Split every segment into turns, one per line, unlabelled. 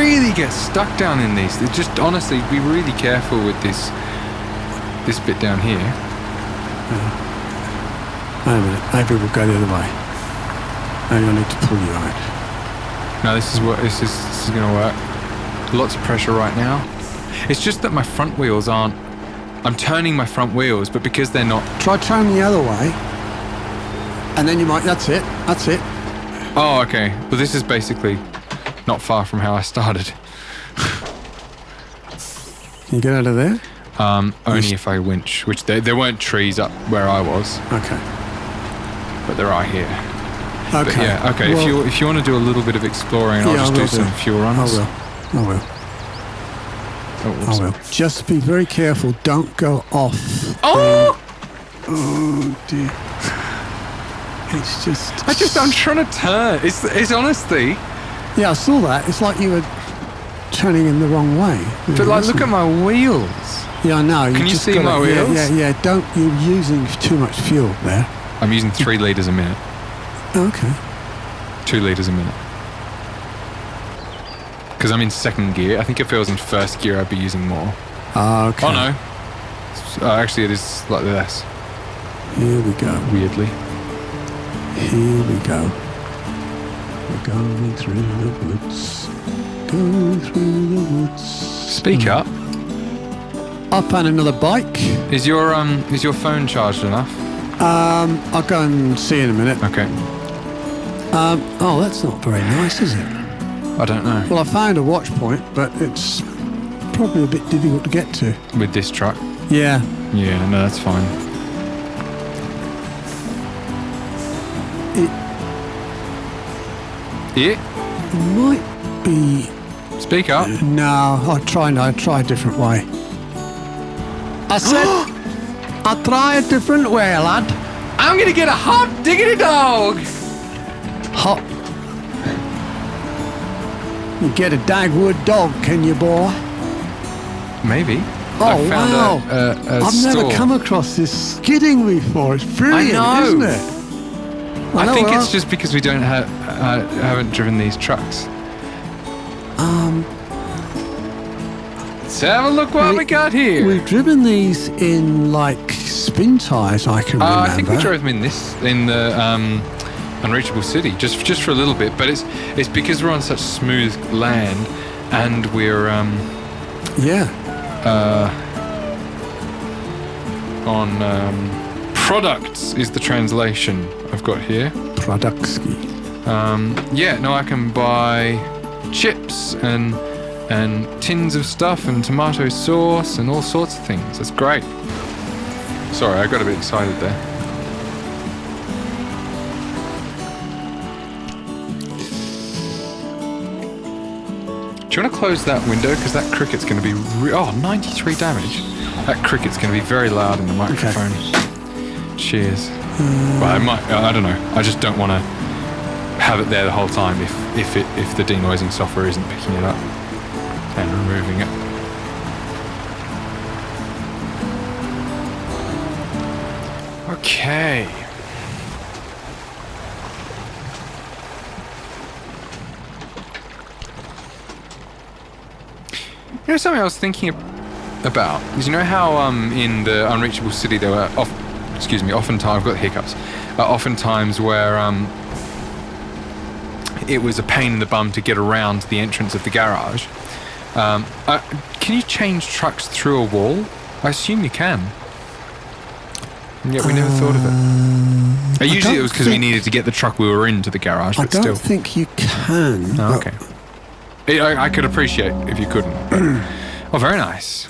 really get stuck down in these. They just honestly be really careful with this bit down here.
Wait a minute, maybe we'll go the other way. Maybe I need to pull you out.
No, this is going to work. Lots of pressure right now. It's just that my front wheels aren't. I'm turning my front wheels, but because they're not.
Try turning the other way, and then you might. That's it.
Oh, okay. Well, this is basically not far from how I started.
Can you get out of there?
Only if I winch, which there weren't trees up where I was.
Okay.
But there are here.
Okay.
But yeah, okay. Well, if you want to do a little bit of exploring, I'll just do some fuel runs.
I will. I will. Just be very careful. Don't go off.
Oh!
Oh dear. It's just.
I'm trying to turn. It's honestly.
Yeah, I saw that. It's like you were turning in the wrong way.
But like, look at my wheels.
Yeah, I know.
Can you see my wheels?
Yeah. Don't. You're using too much fuel there.
I'm using 3 litres a minute.
Okay.
2 litres a minute. Because I'm in 2nd gear. I think if I was in 1st gear, I'd be using more.
Okay.
Oh no. Actually, it is slightly less.
Here we go.
Weirdly.
Here we go. We're going through the woods. Going through the woods.
Speak up.
I found another bike.
Is your phone charged enough?
I'll go and see in a minute.
Okay.
Oh, that's not very nice, is it?
I don't know.
Well, I found a watch point, but it's probably a bit difficult to get to.
With this truck?
Yeah.
Yeah, no, that's fine.
It might be...
Speak up.
No, I'll try a different way. I said, I'll try a different way, lad.
I'm going to get a hot diggity dog.
Hot. You get a Dagwood dog, can you, boy?
Maybe.
Oh,
I found
wow.
a store.
Never come across this skidding before. It's brilliant, isn't it?
I think it's just because we don't haven't driven these trucks. Let's have a look what we got here.
We've driven these in like spin tires, I can remember.
I think we drove them in the Unreachable City, just for a little bit. But it's because we're on such smooth land, and we're on products is the translation I've got here.
Productski.
I can buy chips and tins of stuff and tomato sauce and all sorts of things. That's great. Sorry, I got a bit excited there. Do you want to close that window? Because that cricket's going to be... 93 damage. That cricket's going to be very loud in the microphone. Okay. Cheers. Well, I don't know. I just don't want to have it there the whole time if the denoising software isn't picking it up and removing it. Okay. You know something I was thinking about is, you know how in the Unreachable City there were oftentimes, I've got hiccups, oftentimes where it was a pain in the bum to get around the entrance of the garage. Can you change trucks through a wall? I assume you can. And yet we never thought of it. Usually it was because we needed to get the truck we were in to the garage, but still.
I don't think you can.
Oh, okay. I could appreciate if you couldn't. But, oh, very nice.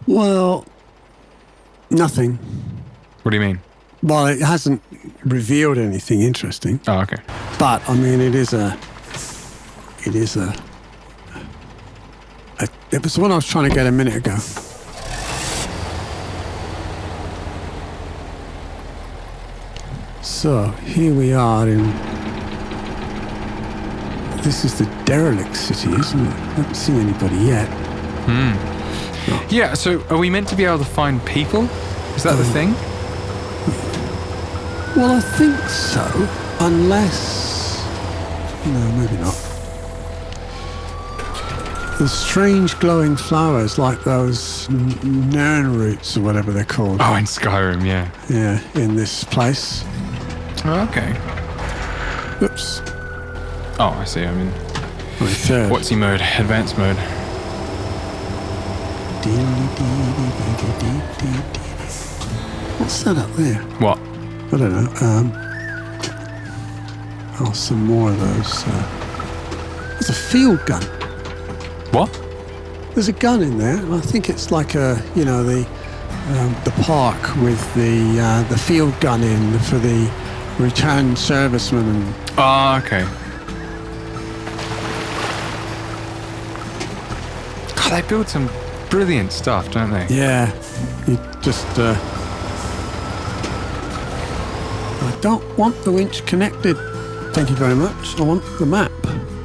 Well, nothing.
What do you mean?
Well, it hasn't revealed anything interesting.
Oh, okay.
But I mean, it was the one I was trying to get a minute ago. So here we are in. This is the derelict city, isn't it? I haven't seen anybody yet.
No. Yeah, so are we meant to be able to find people? Is that the thing?
Well, I think so. Unless... No, maybe not. There's strange glowing flowers like those Naor roots or whatever they're called.
Oh, in Skyrim, yeah.
Yeah, in this place.
Oh, okay.
Oops.
Oh, I see. I'm in
Third.
what's he mode? Advanced mode.
What's that up there?
What?
I don't know. Oh, some more of those. There's a field gun.
What?
There's a gun in there. I think it's like the park with the field gun in for the returned servicemen. And
Oh, okay. God, they build some brilliant stuff, don't they?
yeah, you just. I don't want the winch connected. Thank you very much. I want the map.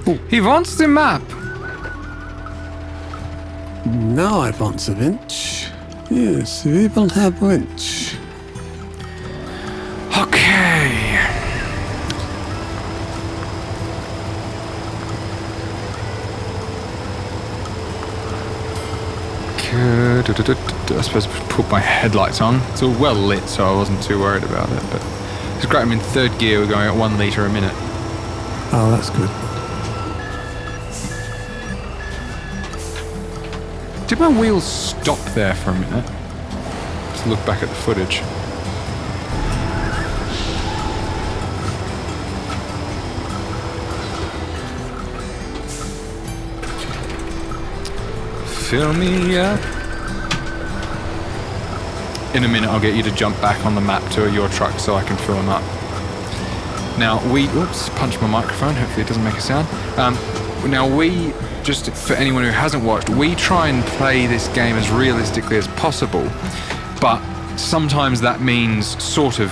Oh,
He wants the map.
now I want the winch. Yes, we will have winch.
Okay. I suppose I put my headlights on. It's all well lit, so I wasn't too worried about it. But it's great. I'm in third gear. We're going at 1 litre a minute.
Oh, that's good.
Did my wheels stop there for a minute? Let's look back at the footage. Fill me up. In a minute, I'll get you to jump back on the map to your truck so I can fill them up. Now, oops, punched my microphone. Hopefully it doesn't make a sound. Now, just for anyone who hasn't watched, we try and play this game as realistically as possible, but sometimes that means sort of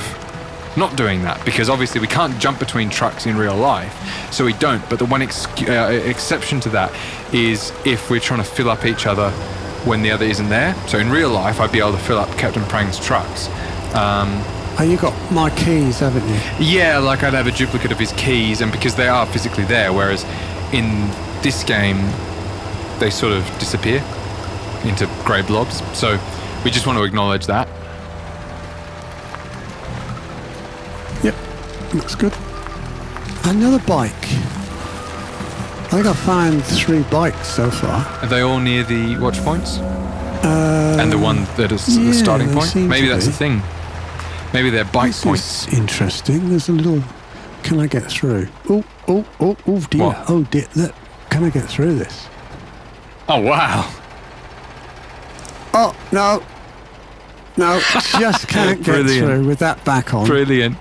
not doing that, because obviously we can't jump between trucks in real life, so we don't. But the one exception to that is if we're trying to fill up each other when the other isn't there. So in real life, I'd be able to fill up Captain Prang's trucks.
Oh, you got my keys, haven't you?
Yeah, like I'd have a duplicate of his keys, and because they are physically there, whereas in this game, they sort of disappear into grey blobs. So we just want to acknowledge that.
Yep, looks good. Another bike. I think I found 3 bikes so far.
Are they all near the watch points? And the one that is the starting point? Maybe that's the thing. Maybe they're bike points.
This is interesting. There's a little... Can I get through? Oh dear.
What?
Oh dear. Look, can I get through this?
Oh, wow.
Oh, no. No, just can't get
Brilliant.
through with that back on.
Brilliant.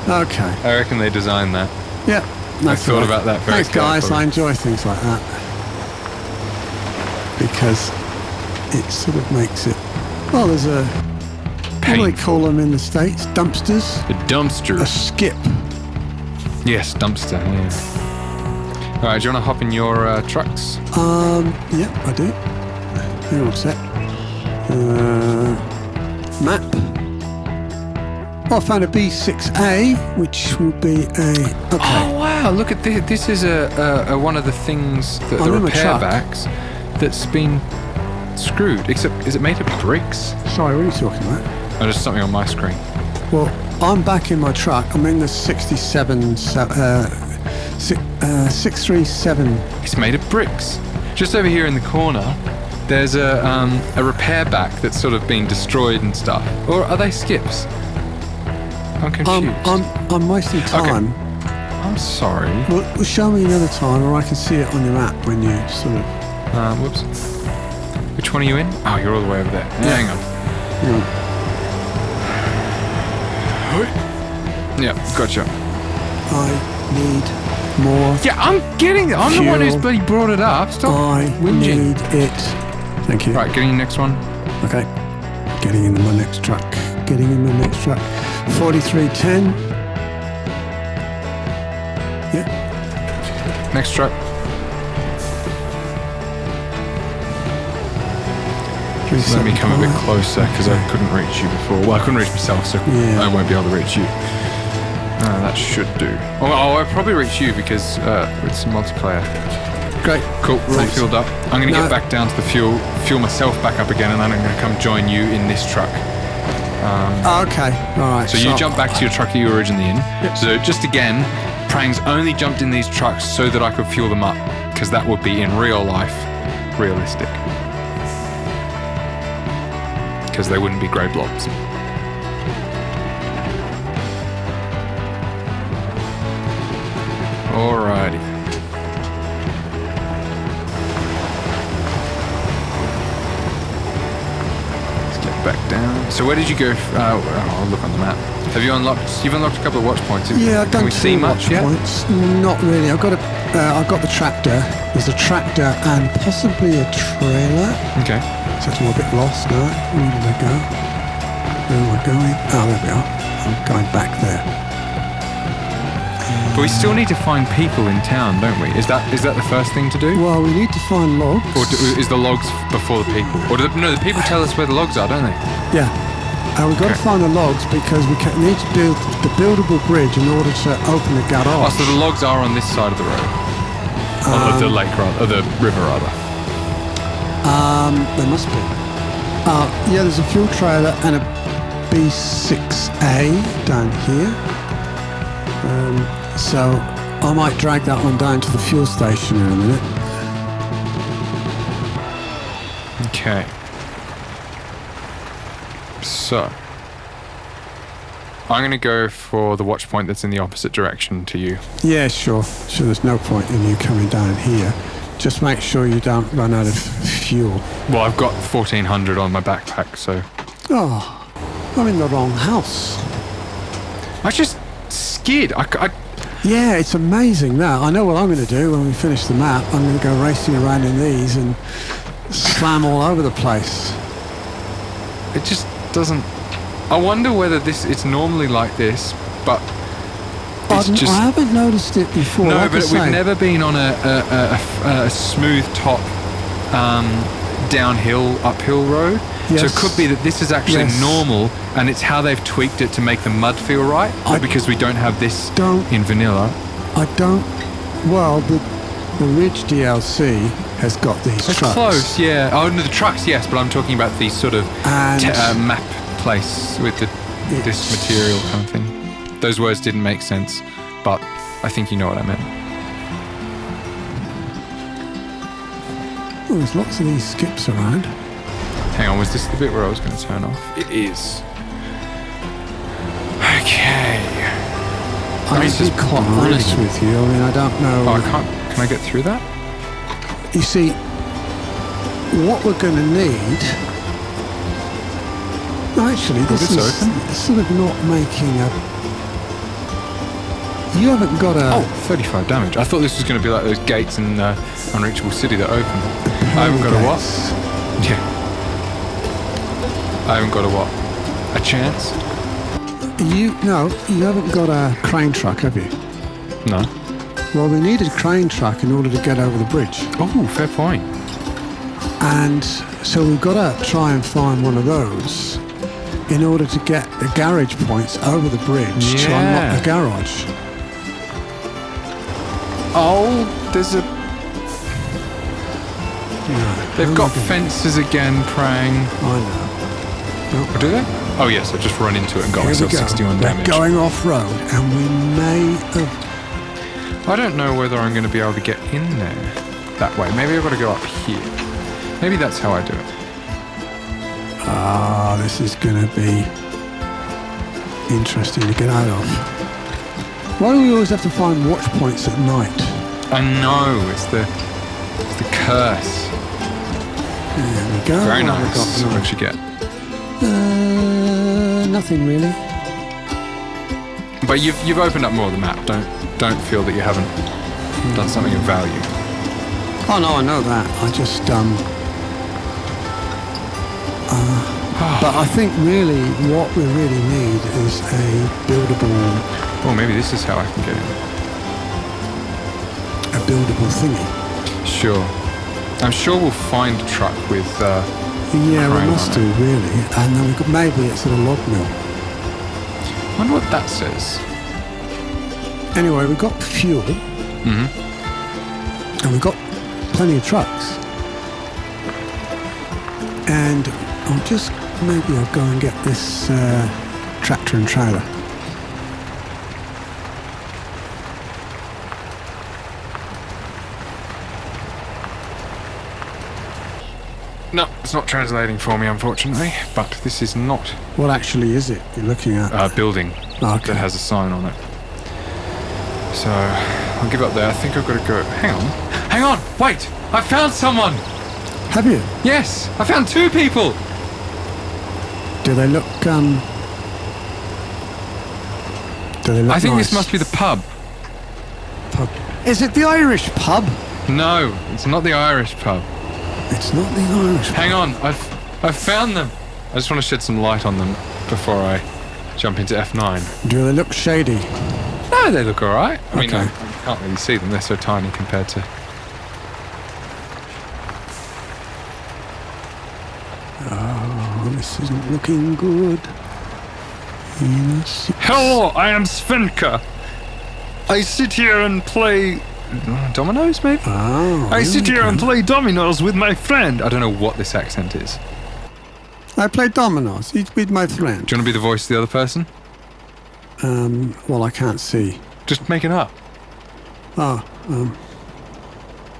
Okay.
I reckon they designed that.
Yeah.
I thought about that very
Thanks, guys.
carefully.
I enjoy things like that. Because it sort of makes it... Well, there's a... What do they call them in the States? Dumpsters?
A dumpster.
A skip.
Yes, dumpster, yeah. All right, do you want to hop in your trucks?
Yeah, I do. Hang on a sec. Map. Oh, I found a B6A, which will be a... Okay.
Oh, wow, look at this. This is a one of the things, that the
I'm in my
repair
truck.
backs, that's been screwed. Except, is it made of bricks?
Sorry, what are you talking about?
Oh, there's something on my screen.
Well, I'm back in my truck. I'm in the 637.
It's made of bricks. Just over here in the corner, there's a repair back that's sort of been destroyed and stuff. Or are they skips? I'm confused.
I'm wasting time.
I'm sorry.
Well, show me another time, or I can see it on your map when you sort of...
Whoops. Which one are you in? Oh, you're all the way over there.
Yeah.
Hang on. Yeah, gotcha.
I need more.
Yeah, I'm getting it. I'm the one who's
Fuel.
bloody brought it up. Stop
I
whinging.
need it. Thank you.
Right, getting your next one.
Okay. Getting in my next truck. 4310. Yeah.
Next truck. Let me come a bit closer because I couldn't reach you before. Well, I couldn't reach myself, so
Yeah.
I won't be able to reach you. That should do. Oh, I'll probably reach you because it's multiplayer.
great.
Cool, we're all
Thanks.
fueled up. I'm going to get back down to the fuel myself back up again, and then I'm going to come join you in this truck.
Okay, all right.
So you jump back to your truck that you were originally in. Yep. So just again, Prang's only jumped in these trucks so that I could fuel them up, because that would be in real life realistic. Because they wouldn't be grey blobs. Alrighty. Let's get back down. So where did you go? I'll look on the map. Have you unlocked? You've unlocked a couple of watch points.
Yeah, I've done
Can we see much yet?
points. Not really. I've got the tractor. There's a tractor and possibly a trailer.
Okay.
So I'm a bit lost now. Where did I go? Where am I going? Oh, there we are. I'm going back there.
But we still need to find people in town, don't we? Is that the first thing to do?
Well, we need to find logs.
Or is the logs before the people? Or no, the people tell us where the logs are, don't they?
Yeah. We've got to find the logs because we need to build the buildable bridge in order to open the garage.
Oh, so the logs are on this side of the road? Or the lake, rather. Or the river, rather.
There must be. Yeah, there's a fuel trailer and a B6A down here. So I might drag that one down to the fuel station in a minute.
Okay. So I'm going to go for the watch point that's in the opposite direction to you.
Yeah, sure. So there's no point in you coming down here. Just make sure you don't run out of fuel.
Well, I've got 1,400 on my backpack, so...
Oh, I'm in the wrong house.
I just skid.
Yeah, it's amazing that. I know what I'm going to do when we finish the map. I'm going to go racing around in these and slam all over the place.
It just doesn't... I wonder whether it's normally like this, but it's just...
I haven't noticed it before.
No,
like
but
I
we've never been on a smooth top downhill, uphill road.
Yes.
So it could be that this is actually normal, and it's how they've tweaked it to make the mud feel right. But because we don't have this in vanilla.
Well, the Ridge DLC has got these trucks.
Close, yeah. Oh, no, the trucks, yes, but I'm talking about these sort of map place with this material kind of thing. Those words didn't make sense, but I think you know what I meant.
Oh, there's lots of these skips around.
Hang on, was this the bit where I was going to turn off? It is. Okay.
I'm to be quite honest with you. I mean, I don't know.
Oh, I can't. Can I get through that?
You see, what we're going to need... Actually, this is sort of not making a... You haven't got a...
Oh, 35 damage. I thought this was going to be like those gates in Unreachable City that open. I haven't got a what? Yeah. I haven't got a what? A chance?
You haven't got a crane truck, have you?
No.
Well, we need a crane truck in order to get over the bridge.
Oh, fair point.
And so we've got to try and find one of those in order to get the garage points over the bridge to unlock the garage.
Oh, there's a... They've got fences again, Prang.
I know.
Oh, do they? Oh yes, I just run into it and got myself 61 damage.
We're going off-road, and we may have...
I don't know whether I'm going to be able to get in there that way. Maybe I've got to go up here. Maybe that's how I do it.
This is going to be interesting to get out of. Why do we always have to find watch points at night?
I know, it's the curse.
There we go.
Very nice. What did you get?
Nothing really.
But you've opened up more of the map. Don't feel that you haven't done something of value.
Oh no, I know that. I just but I think really what we really need is a buildable.
Well, maybe this is how I can get in.
A buildable thingy.
Sure. I'm sure we'll find a truck with.
Yeah, we must do really, and then maybe it's at a log mill.
I wonder what that says.
Anyway, we've got fuel, and we've got plenty of trucks. And maybe I'll go and get this tractor and trailer.
No, it's not translating for me, unfortunately. But this is not.
What actually is it you're looking at?
A building that has a sign on it. So I'll give up there. I think I've got to go. Hang on! Wait! I found someone.
Have you?
Yes, I found 2 people.
Do they look?
I think
nice?
this must be the pub.
Pub. Is it the Irish pub?
No, it's not the Irish pub.
It's not the Irish pub.
Hang on, I've found them. I just want to shed some light on them before I jump into F9.
Do they look shady?
No, they look all right. I mean,
Okay.
I can't really see them. They're so tiny compared to.
Oh, this isn't looking good. Yes.
Hello, I am Svenka. I sit here and play Dominoes, maybe?
Oh,
I sit here and
okay.
play Dominoes with my friend. I don't know what this accent is.
I play Dominoes. It's with my friend.
Do you want to be the voice of the other person?
Well, I can't see.
Just make it up.
Oh,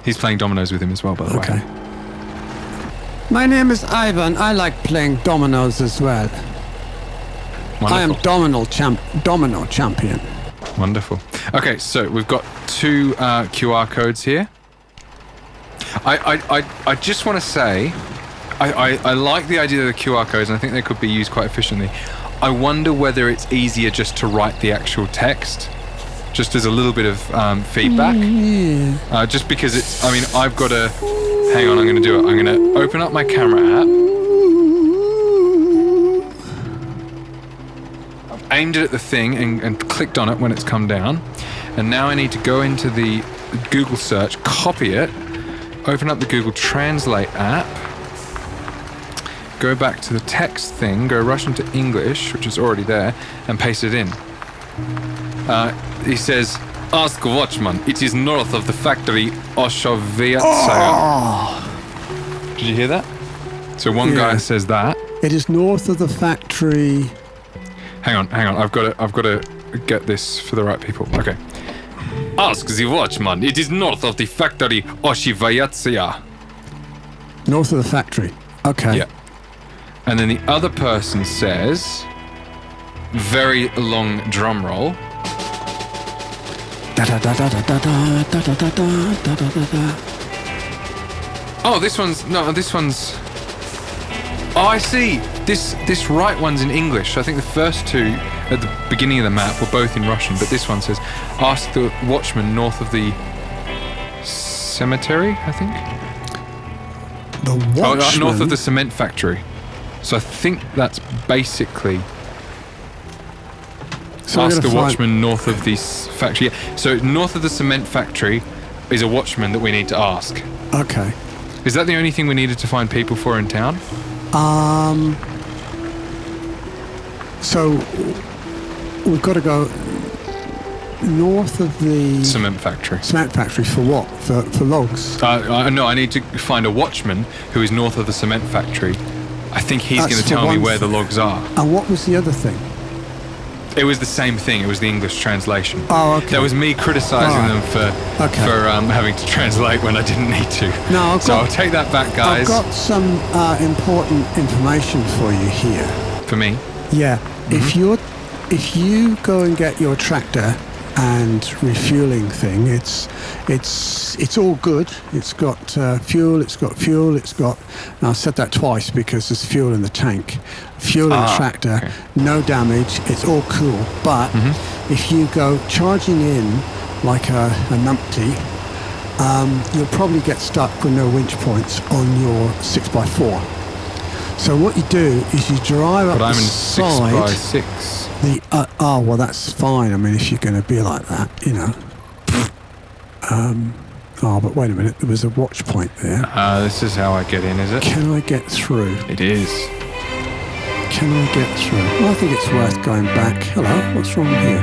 He's playing Dominoes with him as well, by the
okay.
way.
My name is Ivan. I like playing dominoes as well.
Wonderful.
I am domino champion.
Wonderful. Okay, so we've got 2 QR codes here. I just want to say, I like the idea of the QR codes, and I think they could be used quite efficiently. I wonder whether it's easier just to write the actual text, just as a little bit of feedback.
Yeah.
Just because it's, I mean, I've got to, hang on, I'm going to do it. I'm going to open up my camera app. I've aimed it at the thing and clicked on it when it's come down. And now I need to go into the Google search, copy it, open up the Google Translate app, go back to the text thing, go Russian to English, which is already there, and paste it in. He says, "Ask watchman, it is north of the factory Oshoviatsaya."
Oh.
Did you hear that? So one guy says that.
It is north of the factory.
Hang on, I've got to get this for the right people. Okay. Ask the watchman, it is north of the factory Oshoviatsaya.
North of the factory. Okay.
Yeah. And then the other person says, very long drum roll. Oh, this one's. Oh, I see. This right one's in English. I think the first 2 at the beginning of the map were both in Russian, but this one says, ask the watchman north of the cemetery, I think.
The watchman?
North of the cement factory. So I think that's basically ask the watchman north of the factory. Yeah. So north of the cement factory is a watchman that we need to ask.
Okay.
Is that the only thing we needed to find people for in town?
So we've got to go north of the
Cement factory.
Cement factory for what? For logs?
No, I need to find a watchman who is north of the cement factory. I think he's going to tell me where the logs are.
And what was the other thing?
It was the same thing. It was the English translation.
Oh, okay.
That was me criticising them for having to translate when I didn't need to.
No,
I'll take that back, guys.
I've got some important information for you here.
For me?
Yeah. Mm-hmm. If you go and get your tractor and refueling thing, it's all good. It's got fuel. It's got. And I said that twice because there's fuel in the tank. Fuel in the tractor, okay. No damage. It's all cool. But if you go charging in like a numpty, you'll probably get stuck with no winch points on your 6x4. So what you do is you drive up the side.
But I'm in 6x6.
Well, that's fine. I mean, if you're going to be like that, you know. But wait a minute. There was a watch point there.
This is how I get in, is it?
Can I get through?
It is.
Can I get through? Well, I think it's worth going back. Hello, what's wrong here?